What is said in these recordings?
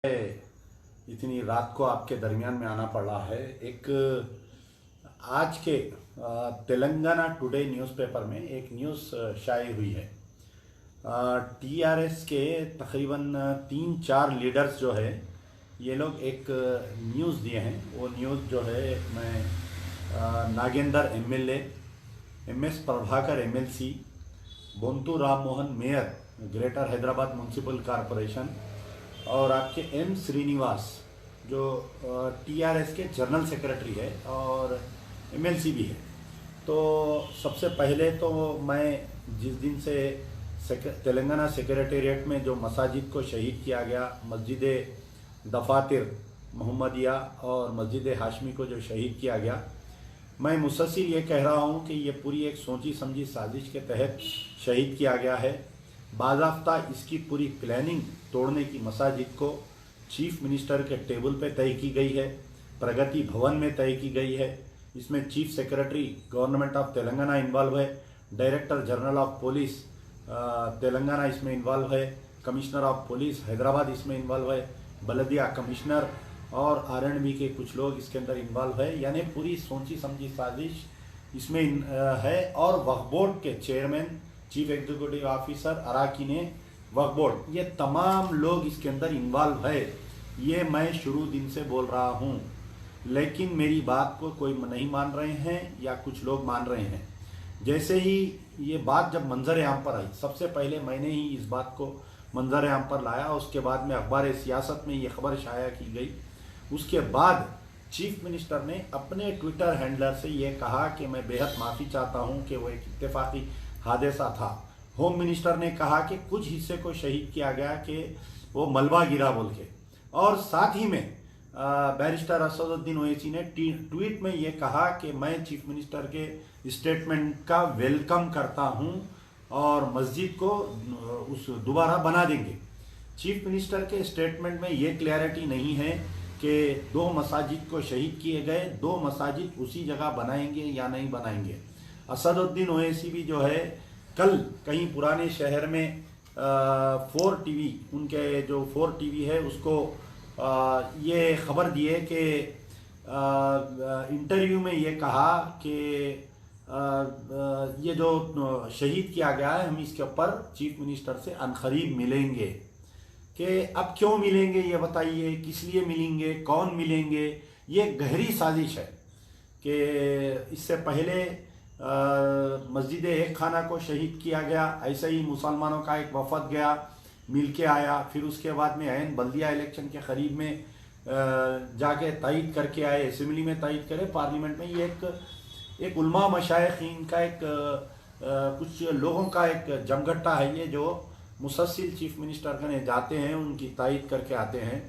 इतनी रात को आपके दरमियान में आना पड़ रहा है। एक आज के तेलंगाना टुडे न्यूज़पेपर में एक न्यूज़ शाये हुई है। टीआरएस के तकरीबन 3-4 लीडर्स जो है ये लोग एक न्यूज़ दिए हैं। वो न्यूज़ जो है मैं Nagendra MLA, MS Prabhakar MLC, Bontu Ram Mohan mayor greater Hyderabad municipal corporation और आपके एम श्रीनिवास जो टीआरएस के जनरल सेक्रेटरी है और एमएलसी भी है। तो सबसे पहले तो मैं जिस दिन से तेलंगाना सेक्रेटेरिएट में जो मसाजिद को शहीद किया गया, मस्जिद दफातिर मोहम्मदिया और मस्जिद हाशमी को जो शहीद किया गया, मैं मुसलसिल ये कह रहा हूँ कि ये पूरी एक सोची समझी साजिश के तहत शहीद किया गया है। बाज़ाफ्ता इसकी पूरी प्लानिंग तोड़ने की मसाजिद को चीफ मिनिस्टर के टेबल पे तय की गई है, प्रगति भवन में तय की गई है। इसमें chief secretary government of Telangana involve है, director general of police Telangana इसमें इन्वॉल्व है, कमिश्नर ऑफ पुलिस हैदराबाद इसमें इन्वॉल्व है, बलदिया कमिश्नर और आरएनबी के कुछ लोग इसके अंदर इन्वॉल्व है। यानी पूरी सोची समझी साजिश इसमें है। और वक्फ बोर्ड के चेयरमैन, चीफ एग्जीक्यूटिव ऑफिसर अराकीने वक्फ बोर्ड, ये तमाम लोग इसके अंदर इन्वॉल्व है। ये मैं शुरू दिन से बोल रहा हूँ, लेकिन मेरी बात को कोई नहीं मान रहे हैं या कुछ लोग मान रहे हैं। जैसे ही ये बात जब मंजर आम पर आई, सबसे पहले मैंने ही इस बात को मंजर आम पर लाया, उसके बाद में अखबार सियासत में ये खबर शाया की गई। उसके बाद चीफ मिनिस्टर ने अपने ट्विटर हैंडलर से ये कहा कि मैं बेहद माफ़ी चाहता हूँ कि वो एक इत्तेफाकी हादसा था। होम मिनिस्टर ने कहा कि कुछ हिस्से को शहीद किया गया कि वो मलबा गिरा बोल के, और साथ ही में बैरिस्टर असदुद्दीन ओवैसी ने ट्वीट में ये कहा कि मैं चीफ मिनिस्टर के स्टेटमेंट का वेलकम करता हूं और मस्जिद को उस दोबारा बना देंगे। चीफ मिनिस्टर के स्टेटमेंट में ये क्लैरिटी नहीं है कि 2 मसाजिद को शहीद किए गए, 2 मसाजिद उसी जगह बनाएंगे या नहीं बनाएंगे। असदुद्दीन ओवैसी भी जो है कल कहीं पुराने शहर में 4 टीवी, उनके जो 4 टीवी है उसको ये खबर दिए कि इंटरव्यू में ये कहा कि ये जो शहीद किया गया है हम इसके ऊपर चीफ मिनिस्टर से अनकरीब मिलेंगे। कि अब क्यों मिलेंगे ये बताइए, किस लिए मिलेंगे, कौन मिलेंगे। ये गहरी साजिश है कि इससे पहले मस्जिद एक खाना को शहीद किया गया, ऐसे ही मुसलमानों का एक वफद गया, मिल के आया, फिर उसके बाद में ऐन बल्दिया इलेक्शन के करीब में जाके तायद करके आए, असेंबली में तायद करे, पार्लियामेंट में। ये एक उलमा मशाइखीन का एक कुछ लोगों का एक जमघट्टा है ये, जो मुसलसिल चीफ मिनिस्टर के जाते हैं, उनकी तायद करके आते हैं।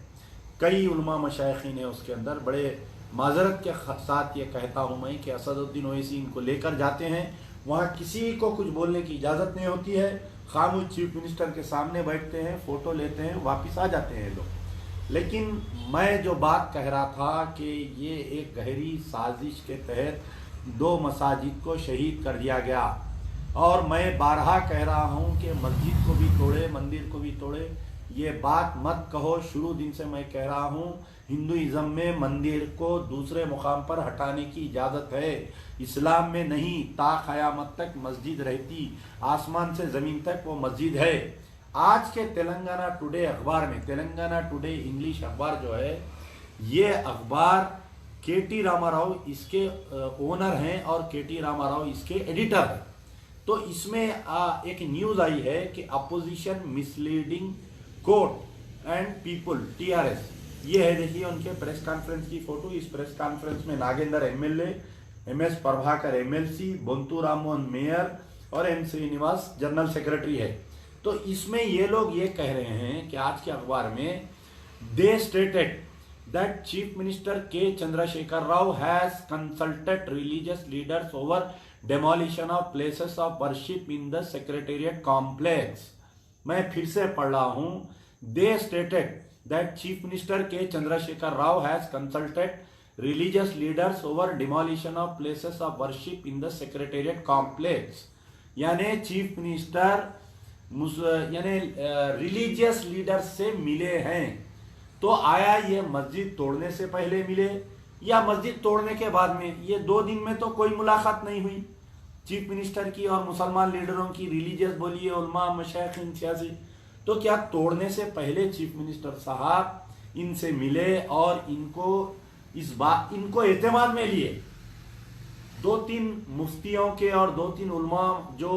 कई उलमा मशाइखीन है उसके अंदर। बड़े माजरत के साथ ये कहता हूँ मैं कि असदुद्दीन ओवैसी इनको लेकर जाते हैं, वहाँ किसी को कुछ बोलने की इजाज़त नहीं होती है। खामोश चीफ मिनिस्टर के सामने बैठते हैं, फ़ोटो लेते हैं, वापस आ जाते हैं लोग। लेकिन मैं जो बात कह रहा था कि ये एक गहरी साजिश के तहत 2 मसाजिद को शहीद कर दिया गया। और मैं बारहा कह रहा हूँ कि मस्जिद को भी तोड़े, मंदिर को भी तोड़े, ये बात मत कहो। शुरू दिन से मैं कह रहा हूँ, हिंदुइज़्म में मंदिर को दूसरे मुकाम पर हटाने की इजाज़त है, इस्लाम में नहीं। ता क़यामत तक मस्जिद रहती, आसमान से ज़मीन तक वो मस्जिद है। आज के तेलंगाना टुडे अखबार में, तेलंगाना टुडे इंग्लिश अखबार जो है, ये अखबार केटी रामाराव इसके ओनर हैं और केटी रामाराव इसके एडिटर हैं। तो इसमें एक न्यूज़ आई है कि opposition misleading court and people TRS. ये है, देखिए उनके प्रेस कॉन्फ्रेंस की फोटो। इस प्रेस कॉन्फ्रेंस में Nagendra MLA, MS Prabhakar MLC, Bontu Ram Mohan mayor और एम श्रीनिवास जनरल सेक्रेटरी है। तो इसमें ये लोग ये कह रहे हैं कि आज के अखबार में दे स्टेटेड दैट चीफ मिनिस्टर के Chandrashekhar Rao has consulted religious leaders over demolition of places of worship in the secretariat complex. मैं फिर से पढ़ रहा हूं, दे स्टेटेड दैट चीफ मिनिस्टर के Chandrashekhar Rao has consulted religious leaders over demolition of places of worship in the secretariat complex। यानी chief minister यानी religious leaders से मिले हैं तो आया ये मस्जिद तोड़ने से पहले मिले या मस्जिद तोड़ने के बाद में? ये 2 दिन में तो कोई मुलाकात नहीं हुई चीफ मिनिस्टर की और मुसलमान लीडरों की, रिलीजियस बोलिए, उलमा, मशाइखिन, सियासी। तो क्या तोड़ने से पहले चीफ मिनिस्टर साहब इनसे मिले और इनको एतमाद में लिए? 2-3 मुफ्तियों के और 2-3 उलमा जो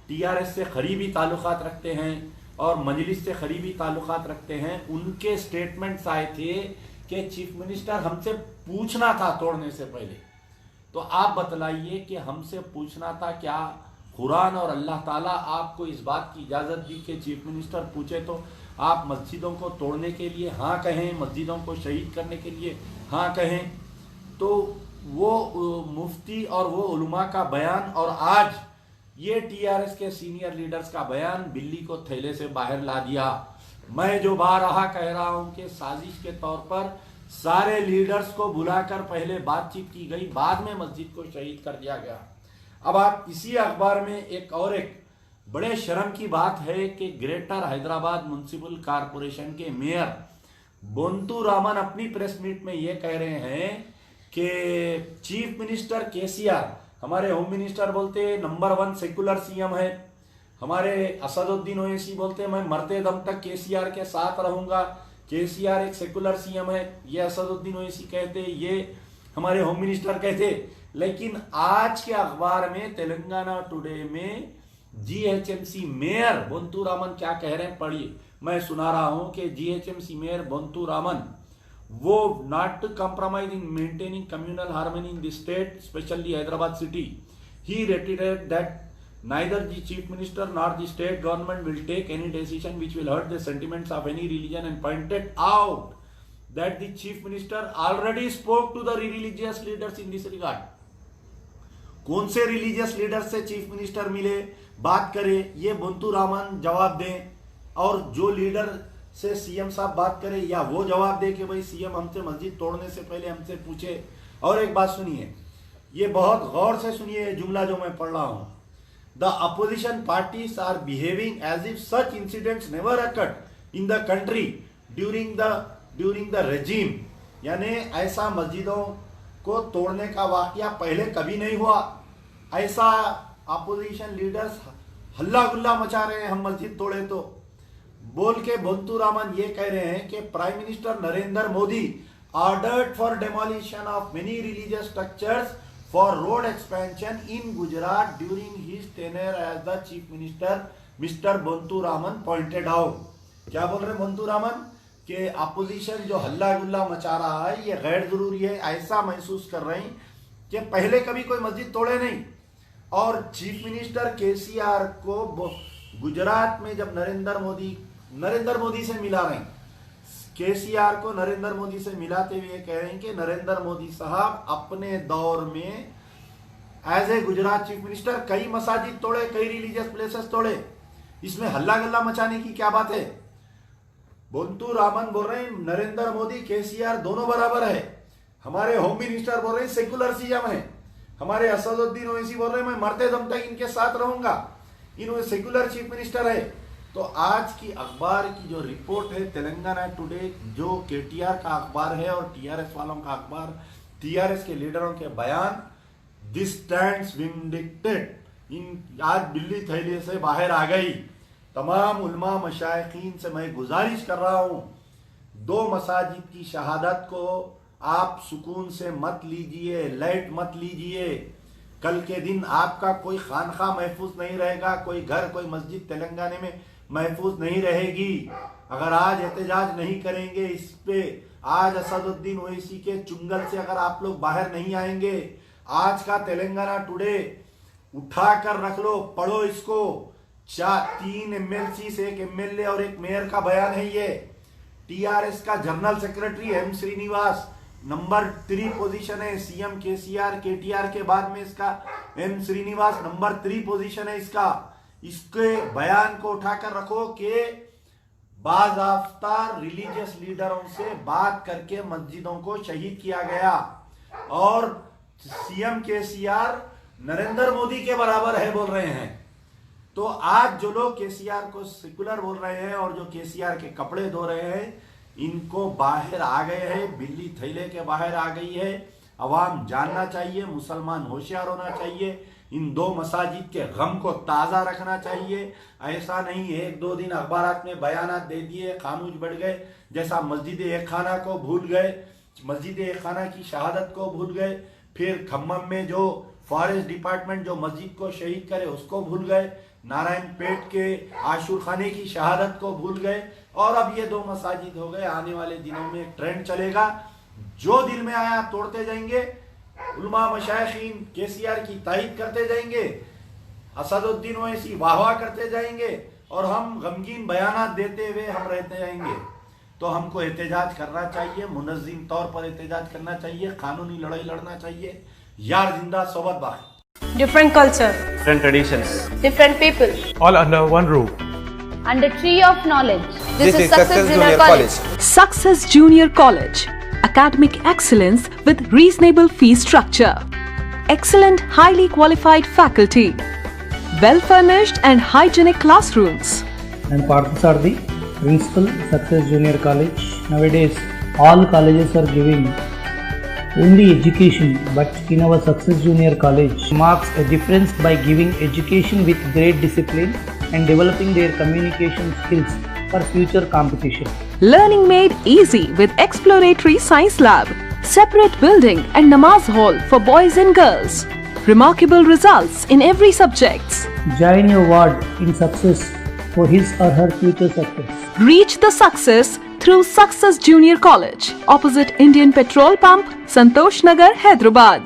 टीआरएस से करीबी ताल्लुकात रखते हैं और मजलिस से करीबी ताल्लुकात रखते हैं, उनके स्टेटमेंट्स आए थे कि चीफ मिनिस्टर हमसे पूछना था तोड़ने से पहले। तो आप बतलाइए कि हमसे पूछना था क्या? कुरान और अल्लाह ताला आपको इस बात की इजाज़त दी कि चीफ मिनिस्टर पूछे तो आप मस्जिदों को तोड़ने के लिए हाँ कहें, मस्जिदों को शहीद करने के लिए हाँ कहें? तो वो मुफ्ती और वो उलमा का बयान और आज ये टीआरएस के सीनियर लीडर्स का बयान बिल्ली को थैले से बाहर ला दिया। मैं जो बारहा कह रहा हूं कि साजिश के तौर पर सारे लीडर्स को बुलाकर पहले बातचीत की गई, बाद में मस्जिद को शहीद कर दिया गया। अब आप इसी अखबार में एक बड़े शर्म की बात है कि ग्रेटर हैदराबाद म्युनिसिपल कॉरपोरेशन के मेयर बोंतू रामन अपनी प्रेस मीट में ये कह रहे हैं कि चीफ मिनिस्टर केसीआर, हमारे होम मिनिस्टर बोलते नंबर 1 सेकुलर सीएम है, हमारे असदुद्दीन ओवैसी बोलते मैं मरते दम तक केसीआर के साथ रहूंगा, केसीआर एक सेकुलर सीएम है, ये असदुद्दीन ओवैसी कहते, ये हमारे होम मिनिस्टर कहते। लेकिन आज के अखबार में तेलंगाना टुडे में जीएचएमसी मेयर बोंतू रामन क्या कह रहे हैं, पढ़िए। मैं सुना रहा हूं कि जीएचएमसी मेयर बोंतू रामन, वो not to compromise in maintaining communal harmony in the state, especially Hyderabad city. He reiterated that neither the chief minister nor the state government will take any decision which will hurt the sentiments of any religion, and pointed out that the chief minister already spoke to the religious leaders in this regard. कौन से religious leader से chief minister मिले, बात करे, ये बोंतू रामन जवाब दें, और जो लीडर से सीएम साहब बात करें या वो जवाब दे कि भाई सीएम हमसे मस्जिद तोड़ने से पहले हमसे पूछे। और एक बात सुनिए, ये बहुत गौर से सुनिए जुमला जो मैं पढ़ रहा हूं। The opposition parties are behaving as if such incidents never occurred in the country during the regime, यानी ऐसा मस्जिदों को तोड़ने का वाकया पहले कभी नहीं हुआ। ऐसा अपोजिशन लीडर्स हल्ला गुल्ला मचा रहे हैं हम मस्जिद तोड़े तो बोल के बोंतू रामन ये कह रहे हैं कि prime minister Narendra Modi ordered for demolition of many religious structures for road expansion in Gujarat during his tenure as the chief minister, mister Bontu Raman pointed out. क्या बोल रहे हैं बोंतू रामन कि अपोजिशन जो हल्ला गुल्ला मचा रहा है ये गैर जरूरी है, ऐसा महसूस कर रहे हैं कि पहले कभी कोई मस्जिद तोड़े नहीं। और चीफ मिनिस्टर केसीआर को गुजरात में जब नरेंद्र मोदी से मिला रहे हैं, केसीआर को नरेंद्र मोदी से मिलाते हुए कह रहे हैं कि नरेंद्र मोदी साहब अपने दौर में as a Gujarat chief minister कई मसाजिद तोड़े, कई रिलीजियस प्लेसेस तोड़े, इसमें हल्ला गल्ला मचाने की क्या बात है? बोंतू रामन बोल रहे हैं नरेंद्र मोदी केसीआर दोनों बराबर है, हमारे होम मिनिस्टर बोल रहे हैं सेकुलर सीएम है, हमारे असदुद्दीन ओवैसी बोल रहे हैं मैं मरते दम तक इनके साथ रहूंगा, इन्होंने सेकुलर चीफ मिनिस्टर है। तो आज की अखबार की जो रिपोर्ट है तेलंगाना टुडे, जो केटीआर का अखबार है और टीआरएस वालों का अखबार, टीआरएस के लीडरों के बयान, दिस स्टैंड्स विंडिक्टेड। इन आज बिल्ली थैले से बाहर आ गई। तमाम उलमा मशाइखीन से मैं गुजारिश कर रहा हूं, 2 मसाजिद की शहादत को आप सुकून से मत लीजिए, लाइट मत लीजिए। कल के दिन आपका कोई खानखा महफूज नहीं रहेगा, कोई घर, कोई मस्जिद तेलंगाना में महफूज नहीं रहेगी अगर आज एहतजाज नहीं करेंगे इस पे। आज असदुद्दीन ओवैसी के चुंगल से अगर आप लोग बाहर नहीं आएंगे, आज का तेलंगाना टुडे उठा कर रख लो, पढ़ो इसको। 3 एमएलसी से, 1 एमएलए और 1 मेयर का बयान है ये। टीआरएस का general secretary M Srinivas number 3 position है, सीएम केसीआर केटीआर के बाद में इसका एम श्रीनिवास नंबर 3 पोजीशन है इसका। इसके बयान को उठाकर रखो कि बाज़ाफ्ता रिलीजियस लीडरों से बात करके मस्जिदों को शहीद किया गया और सीएम केसीआर नरेंद्र मोदी के बराबर है बोल रहे हैं। तो आज जो लोग केसीआर को सेकुलर बोल रहे हैं और जो केसीआर के कपड़े धो रहे हैं, इनको बाहर आ गए हैं, बिल्ली थैले के बाहर आ गई है। अवाम जानना चाहिए, मुसलमान होशियार होना चाहिए, इन दो मसाजिद के गम को ताज़ा रखना चाहिए। ऐसा नहीं एक दो दिन अखबारात में बयानात दे दिए, खामोश बढ़ गए, जैसा मस्जिद एक खाना को भूल गए, मस्जिद एक खाना की शहादत को भूल गए, फिर खम्मम में जो फॉरेस्ट डिपार्टमेंट जो मस्जिद को शहीद करे उसको भूल गए, नारायणपेट के आशूर खाने की शहादत को भूल गए, और अब ये दो मसाजिद हो गए। आने वाले दिनों में एक ट्रेंड चलेगा, जो दिल में आया तोड़ते जाएंगे, उलमा मशाइखीन केसीआर की तायद करते जाएंगे, असदुद्दीन ओवैसी वाहवाह करते जाएंगे, और हम गमगीन बयानात देते हुए हम रहते जाएंगे। तो हमको एहतजाज करना चाहिए, मुनज़्ज़िम तौर पर एहतजाज करना चाहिए, कानूनी लड़ाई लड़ना चाहिए। यार जिंदा सोबत बाकी। Different culture, different traditions, different people, all under one roof. under tree of knowledge. This is Success Junior College. Success Junior College. Academic excellence with reasonable fee structure. Excellent, highly qualified faculty. Well-furnished and hygienic classrooms. And Parthasarthi, Principal, Success Junior College. Nowadays, all colleges are giving only education, but in our Success Junior College marks a difference by giving education with great discipline and developing their communication skills for future competition. Learning made easy with exploratory science lab, separate building and namaz hall for boys and girls. Remarkable results in every subjects. Join your ward in success for his or her future success. Reach the success through Success Junior College, opposite Indian Petrol Pump, Santosh Nagar, Hyderabad.